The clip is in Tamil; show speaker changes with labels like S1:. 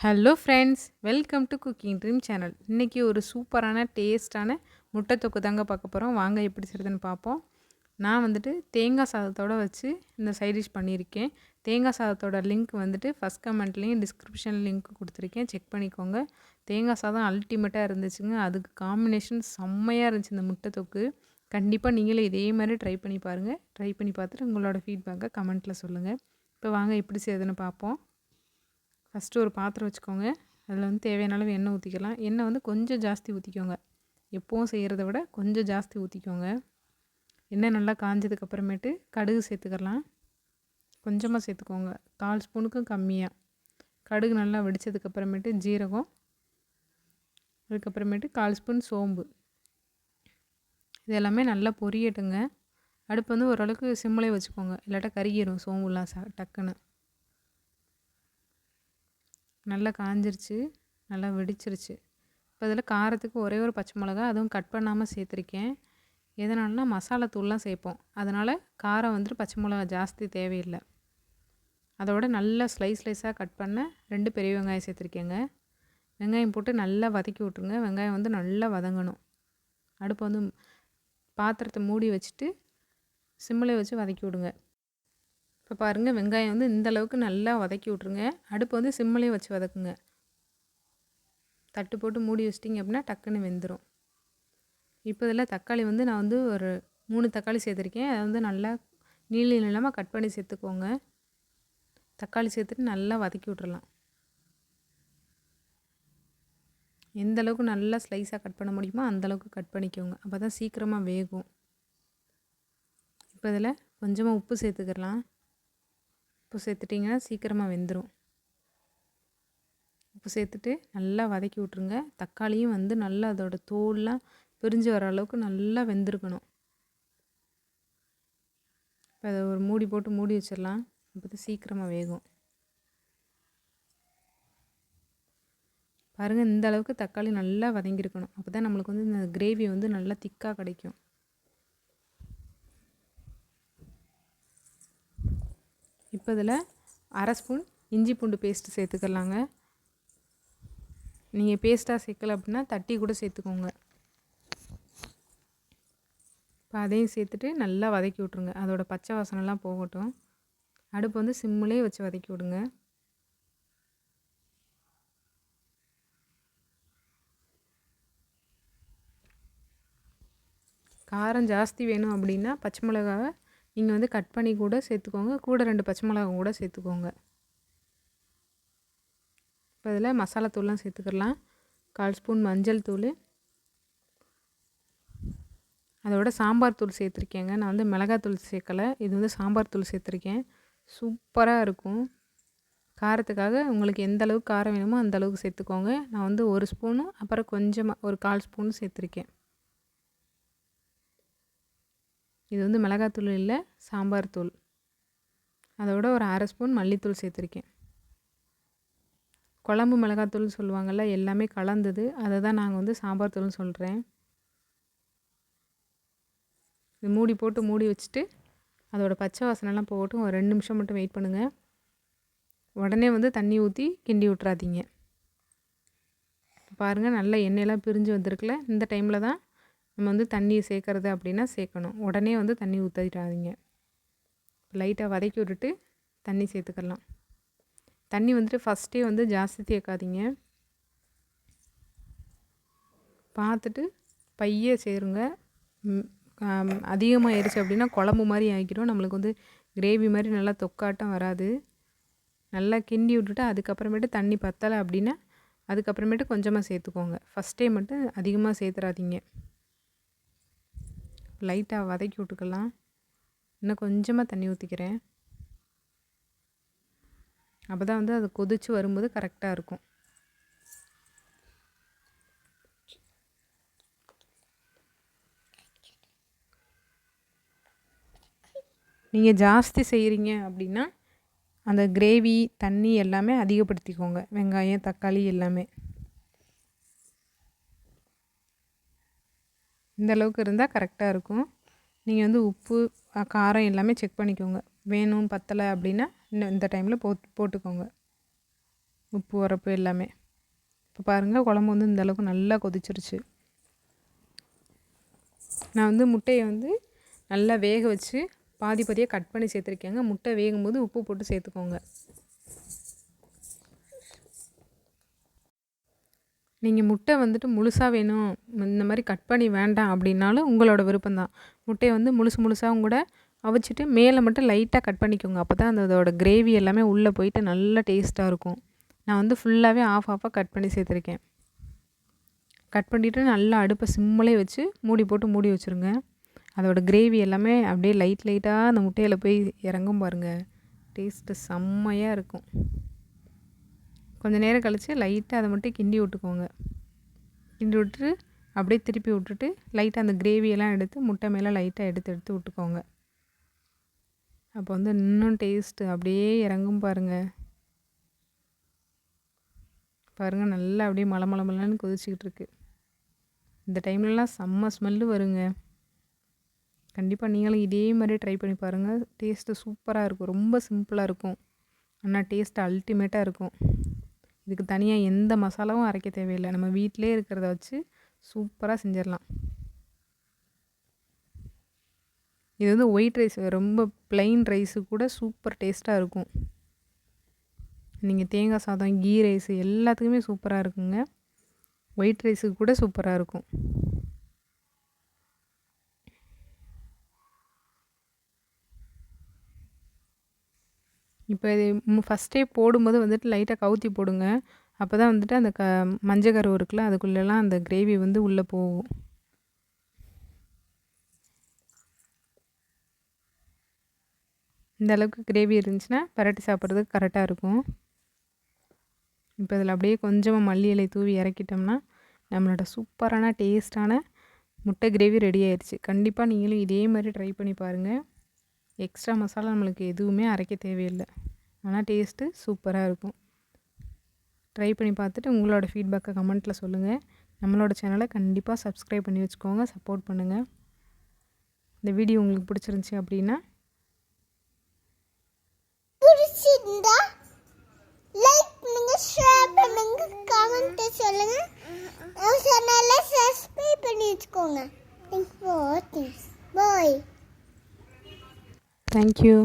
S1: Hello friends, welcome to cooking dream channel. இன்றைக்கி ஒரு சூப்பரான டேஸ்ட்டான முட்டை தொக்கு தாங்க பார்க்க போகிறோம். வாங்க எப்படி செய்கிறதுன்னு பார்ப்போம். நான் வந்துட்டு தேங்காய் சாதத்தோடு வச்சு இந்த சைட் டிஷ் பண்ணியிருக்கேன். தேங்காய் சாதத்தோட லிங்க் வந்துட்டு ஃபஸ்ட் கமெண்ட்லேயும் டிஸ்கிரிப்ஷன் லிங்க் கொடுத்துருக்கேன், செக் பண்ணிக்கோங்க. தேங்காய் சாதம் அல்டிமேட்டாக இருந்துச்சுங்க. அதுக்கு காம்பினேஷன் செம்மையாக இருந்துச்சு இந்த முட்டை தொக்கு. கண்டிப்பாக நீங்களே இதே மாதிரி ட்ரை பண்ணி பாருங்கள். ட்ரை பண்ணி பார்த்துட்டு உங்களோட ஃபீட்பேக்கை கமெண்ட்டில் சொல்லுங்கள். இப்போ வாங்க எப்படி செய்யுதுன்னு பார்ப்போம். ஃபஸ்ட்டு ஒரு பாத்திரம் வச்சுக்கோங்க. அதில் வந்து தேவையான அளவு எண்ணெய் ஊற்றிக்கலாம். எண்ணெய் வந்து கொஞ்சம் ஜாஸ்தி ஊற்றிக்கோங்க. எப்போவும் செய்கிறத விட கொஞ்சம் ஜாஸ்தி ஊற்றிக்கோங்க. எண்ணெய் நல்லா காஞ்சதுக்கப்புறமேட்டு கடுகு சேர்த்துக்கலாம். கொஞ்சமாக சேர்த்துக்கோங்க, 1/4 ஸ்பூனுக்கும் கம்மியாக. கடுகு நல்லா வெடித்ததுக்கப்புறமேட்டு ஜீரகம், அதுக்கப்புறமேட்டு 1/4 ஸ்பூன் சோம்பு. இது எல்லாமே நல்லா பொரியட்டுங்க. அடுப்பு வந்து ஓரளவுக்கு சிம்மிலே வச்சுக்கோங்க, இல்லாட்டா கருகிரும் சோம்புலாம் டக்குன்னு. நல்லா காஞ்சிருச்சு, நல்லா வெடிச்சிருச்சு. இப்போ இதில் காரத்துக்கு ஒரே ஒரு பச்சை மிளகா, அதுவும் கட் பண்ணாமல் சேர்த்துருக்கேன். எதனாலனா மசாலா தூள்லாம் சேர்ப்போம், அதனால் காரம் வந்துட்டு பச்சை மிளகா ஜாஸ்தி தேவையில்லை. அதோட நல்லா ஸ்லைஸாக கட் பண்ண 2 பெரிய வெங்காயம் சேர்த்துருக்கேங்க. வெங்காயம் போட்டு நல்லா வதக்கி விட்ருங்க. வெங்காயம் வந்து நல்லா வதங்கணும். அடுப்பு வந்து பாத்திரத்தை மூடி வச்சுட்டு சிம்மில் வச்சு வதக்கி விடுங்க. இப்போ பாருங்கள், வெங்காயம் வந்து இந்த அளவுக்கு நல்லா வதக்கி விட்ருங்க. அடுப்பு வந்து சிம்மிலே வச்சு வதக்குங்க. தட்டு போட்டு மூடி வச்சிட்டிங்க அப்படின்னா டக்குன்னு வெந்துடும். இப்போ இதில் தக்காளி வந்து நான் வந்து ஒரு 3 தக்காளி சேர்த்துருக்கேன். அதை வந்து நல்லா நீளமாக கட் பண்ணி சேர்த்துக்கோங்க. தக்காளி சேர்த்துட்டு நல்லா வதக்கி விட்றலாம். எந்த அளவுக்கு நல்லா ஸ்லைஸாக கட் பண்ண முடியுமோ அந்தளவுக்கு கட் பண்ணிக்கோங்க, அப்போ தான் சீக்கிரமாக வேகும். இப்போ இதில் கொஞ்சமாக உப்பு சேர்த்துக்கலாம். உப்பு சேர்த்துட்டிங்கன்னா சீக்கிரமாக வெந்துடும். உப்பு சேர்த்துட்டு நல்லா வதக்கி விட்ருங்க. தக்காளியும் வந்து நல்லா அதோட தோல்லாம் பிரிஞ்சு வர அளவுக்கு நல்லா வெந்திருக்கணும். இப்போ அதை ஒரு மூடி போட்டு மூடி வச்சிடலாம், அப்போ தான் சீக்கிரமாக வேகும். பாருங்கள், இந்த அளவுக்கு தக்காளி நல்லா வதங்கியிருக்கணும், அப்போ தான் நம்மளுக்கு வந்து இந்த கிரேவி வந்து நல்லா திக்காக கிடைக்கும். இப்போ இதில் 1/2 ஸ்பூன் இஞ்சி பூண்டு பேஸ்ட்டு சேர்த்துக்கலாங்க. நீங்கள் பேஸ்ட்டாக சேர்க்கல அப்படின்னா தட்டி கூட சேர்த்துக்கோங்க. இப்போ அதையும் சேர்த்துட்டு நல்லா வதக்கி விட்ருங்க. அதோட பச்சை வாசனைலாம் போகட்டும். அடுப்பு வந்து சிம்மிலே வச்சு வதக்கி விடுங்க. காரம் ஜாஸ்தி வேணும் அப்படின்னா பச்சை மிளகாவை நீங்கள் வந்து கட் பண்ணி கூட சேர்த்துக்கோங்க, கூட 2 பச்சை மிளகா கூட சேர்த்துக்கோங்க. இப்போ இதில் மசாலா தூள்லாம் சேர்த்துக்கலாம். 1/4 ஸ்பூன் மஞ்சள் தூள், அதோட சாம்பார் தூள் சேர்த்துருக்கேங்க. நான் வந்து மிளகாத்தூள் சேர்க்கலை, இது வந்து சாம்பார் தூள் சேர்த்துருக்கேன். சூப்பராக இருக்கும். காரத்துக்காக உங்களுக்கு எந்த அளவுக்கு காரம் வேணுமோ அந்த அளவுக்கு சேர்த்துக்கோங்க. நான் வந்து 1 ஸ்பூனும் அப்புறம் கொஞ்சமாக ஒரு 1/4 ஸ்பூனும் சேர்த்துருக்கேன். இது வந்து மிளகாத்தூள் இல்லை, சாம்பார் தூள். அதோட ஒரு 1/2 ஸ்பூன் மல்லித்தூள் சேர்த்துருக்கேன். குழம்பு மிளகாத்தூள் சொல்லுவாங்கள்ல, எல்லாமே கலந்தது, அதை தான் நாங்கள் வந்து சாம்பார் தூள்னு சொல்கிறேன். இது மூடி போட்டு மூடி வச்சுட்டு அதோட பச்சை வாசனைலாம் போகட்டும். ஒரு 2 நிமிஷம் மட்டும் வெயிட் பண்ணுங்கள். உடனே வந்து தண்ணி ஊற்றி கிண்டி விட்றாதீங்க. பாருங்கள், நல்லா எண்ணெயெல்லாம் பிரிஞ்சு வந்திருக்குல்ல, இந்த டைமில் தான் நம்ம வந்து தண்ணி சேர்க்குறது அப்படின்னா சேர்க்கணும். உடனே வந்து தண்ணி ஊற்றிடாதீங்க. லைட்டாக வதக்கி விட்டுட்டு தண்ணி சேர்த்துக்கலாம். தண்ணி வந்துட்டு ஃபஸ்ட்டே வந்து ஜாஸ்தி சேர்க்காதீங்க, பார்த்துட்டு பைய சேருங்க. அதிகமாக ஆயிடுச்சு அப்படின்னா குழம்பு மாதிரி ஆகிடும், நம்மளுக்கு வந்து கிரேவி மாதிரி நல்லா தொக்காட்டம் வராது. நல்லா கிண்டி விட்டுட்டு அதுக்கப்புறமேட்டு தண்ணி பத்தலை அப்படின்னா அதுக்கப்புறமேட்டு கொஞ்சமாக சேர்த்துக்கோங்க. ஃபஸ்ட்டே மட்டும் அதிகமாக சேர்த்துறாதீங்க. லைட்டாக வதக்கி விட்டுக்கலாம். இன்னும் கொஞ்சமாக தண்ணி ஊற்றிக்கிறேன், அப்போ தான் வந்து அது கொதித்து வரும்போது கரெக்டாக இருக்கும். நீங்கள் ஜாஸ்தி செய்கிறீங்க அப்படின்னா அந்த கிரேவி தண்ணி எல்லாமே அதிகப்படுத்திக்கோங்க, வெங்காயம் தக்காளி எல்லாமே. இந்த அளவுக்கு இருந்தால் கரெக்டாக இருக்கும். நீங்கள் வந்து உப்பு காரம் எல்லாமே செக் பண்ணிக்கோங்க. வேணும் பத்தலை அப்படின்னா இன்னும் இந்த டைமில் போட்டுக்கோங்க. உப்பு உரப்பு எல்லாமே. இப்போ பாருங்கள் குழம்பு வந்து இந்தளவுக்கு நல்லா கொதிச்சிருச்சு. நான் வந்து முட்டையை வந்து நல்லா வேக வச்சு பாதி பாதியாக கட் பண்ணி சேர்த்துருக்கேங்க. முட்டை வேகும்போது உப்பு போட்டு சேர்த்துக்கோங்க. நீங்கள் முட்டை வந்துட்டு முழுசாக வேணும், இந்த மாதிரி கட் பண்ணி வேண்டாம் அப்படின்னாலும் உங்களோட விருப்பம்தான். முட்டையை வந்து முழுசாகவும் கூட அவிச்சிட்டு மேலே மட்டும் லைட்டாக கட் பண்ணிக்கோங்க. அப்போ தான் அதோட கிரேவி எல்லாமே உள்ளே போயிட்டு நல்லா டேஸ்ட்டாக இருக்கும். நான் வந்து ஃபுல்லாகவே ஆஃபாக கட் பண்ணி சேர்த்துருக்கேன். கட் பண்ணிவிட்டு நல்லா அடுப்பை சிம்மிலே வச்சு மூடி போட்டு மூடி வச்சுருங்க. அதோட கிரேவி எல்லாமே அப்படியே லைட்டாக அந்த முட்டையில் போய் இறங்கும் பாருங்கள். டேஸ்ட்டு செம்மையாக இருக்கும். கொஞ்சம் நேரம் கழித்து லைட்டாக அதை மட்டும் கிண்டி விட்டுக்கோங்க. கிண்டி விட்டுட்டு அப்படியே திருப்பி விட்டுட்டு லைட்டாக அந்த கிரேவியெல்லாம் எடுத்து முட்டை மேலே லைட்டாக எடுத்து விட்டுக்கோங்க. அப்போ வந்து இன்னும் டேஸ்ட்டு அப்படியே இறங்கும் பாருங்கள். பாருங்கள் நல்லா அப்படியே மலன்னு கொதிச்சிக்கிட்டு இருக்கு. இந்த டைம்லலாம் செம்ம ஸ்மெல்லு வருங்க. கண்டிப்பாக நீங்களும் இதே மாதிரி ட்ரை பண்ணி பாருங்கள். டேஸ்ட்டு சூப்பராக இருக்கும். ரொம்ப சிம்பிளாக இருக்கும், ஆனால் டேஸ்ட்டு அல்டிமேட்டாக இருக்கும். இதுக்கு தனியாக எந்த மசாலாவும் அரைக்க தேவையில்லை. நம்ம வீட்டிலே இருக்கிறத வச்சு சூப்பராக செஞ்சிடலாம். இது வந்து ஒயிட் ரைஸ், ரொம்ப ப்ளைன் ரைஸு கூட சூப்பர் டேஸ்ட்டாக இருக்கும். நீங்கள் தேங்காய் சாதம், கீ ரைஸு எல்லாத்துக்குமே சூப்பராக இருக்குங்க. ஒயிட் ரைஸுக்கு கூட சூப்பராக இருக்கும். இப்போ இது ஃபஸ்ட்டே போடும்போது வந்துட்டு லைட்டாக கவுத்தி போடுங்க. அப்போ தான் வந்துட்டு அந்த மஞ்சள் கரு இருக்குல்ல, அதுக்குள்ளெல்லாம் அந்த கிரேவி வந்து உள்ளே போகும். இந்த அளவுக்கு கிரேவி இருந்துச்சுன்னா பரட்டி சாப்பிட்றதுக்கு கரெக்டாக இருக்கும். இப்போ இதில் அப்படியே கொஞ்சமாக மல்லி இலை தூவி இறக்கிட்டோம்னா நம்மளோட சூப்பரான டேஸ்ட்டான முட்டை கிரேவி ரெடி ஆயிடுச்சு. கண்டிப்பாக நீங்களும் இதே மாதிரி ட்ரை பண்ணி பாருங்கள். எக்ஸ்ட்ரா மசாலா நம்மளுக்கு எதுவுமே அரைக்க தேவையில்லை, ஆனால் டேஸ்ட்டு சூப்பராக இருக்கும். ட்ரை பண்ணி பார்த்துட்டு உங்களோட ஃபீட்பேக்கை கமெண்ட்டில் சொல்லுங்கள். நம்மளோட சேனலை கண்டிப்பாக சப்ஸ்கிரைப் பண்ணி வச்சுக்கோங்க, சப்போர்ட் பண்ணுங்கள். இந்த வீடியோ உங்களுக்கு பிடிச்சிருந்துச்சி அப்படின்னா
S2: லைக் பண்ணுங்க, ஷேர் பண்ணுங்க, கமெண்ட் சொல்லுங்க. நம்ம சேனலை சப்ஸ்கிரைப் பண்ணி வச்சுக்கோங்க. Thanks for watching. Bye.
S1: Thank you.